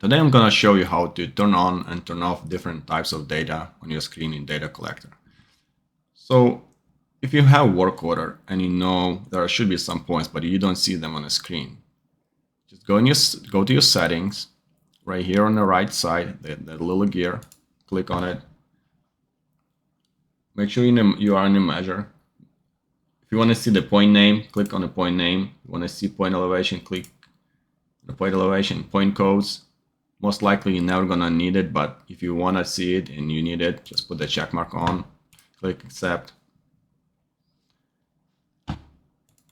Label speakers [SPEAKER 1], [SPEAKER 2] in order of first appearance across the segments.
[SPEAKER 1] Today I'm going to show you how to turn on and turn off different types of data on your screen in Data Collector. So if you have work order and you know there should be some points but you don't see them on the screen, just go to your settings right here on the right side, that little gear, click on it. Make sure you are in the measure. If you want to see the point name, click on the point name. You want to see point elevation, click on the point elevation. Point codes, most likely you're never gonna need it, but if you want to see it and you need it, just put the check mark on, click accept.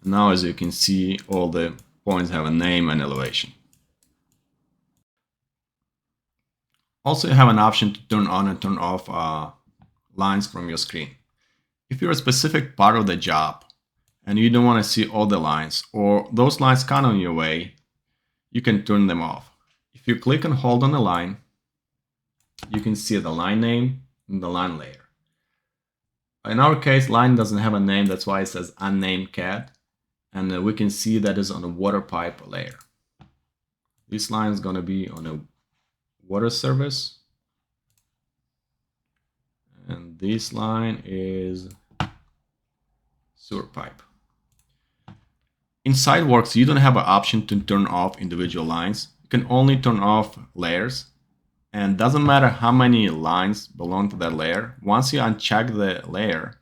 [SPEAKER 1] Now as you can see, all the points have a name and elevation. Also, you have an option to turn on and turn off lines from your screen. If you're a specific part of the job and you don't want to see all the lines, or those lines kind of in your way, you can turn them off. If you click and hold on the line, you can see the line name and the line layer. In our case, line doesn't have a name, that's why it says unnamed CAD, and we can see that is on the water pipe layer. This line is going to be on a water service, and this line is sewer pipe. In Siteworks, you don't have an option to turn off individual lines. You can only turn off layers, and doesn't matter how many lines belong to that layer. Once you uncheck the layer,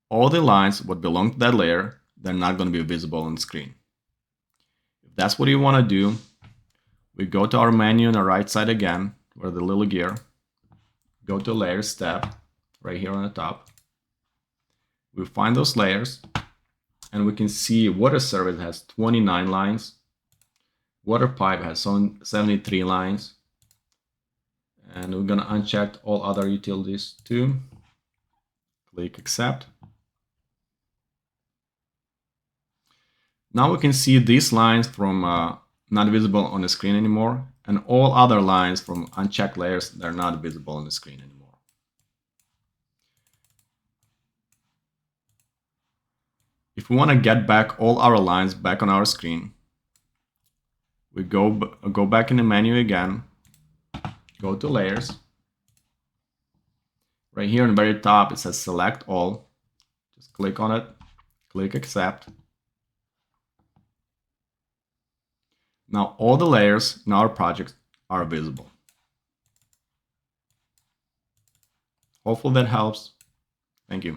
[SPEAKER 1] all the lines what belong to that layer, they're not going to be visible on the screen. If that's what you want to do, we go to our menu on the right side again, where the little gear, go to Layers tab, right here on the top. We find those layers, and we can see water service has 29 lines, water pipe has 73 lines, and we're gonna uncheck all other utilities too. Click accept. Now we can see these lines from not visible on the screen anymore, and all other lines from unchecked layers, they're not visible on the screen anymore. If we want to get back all our lines back on our screen, we go back in the menu again, go to layers. Right here on the very top, it says select all. Just click on it, click accept. Now all the layers in our project are visible. Hopefully that helps. Thank you.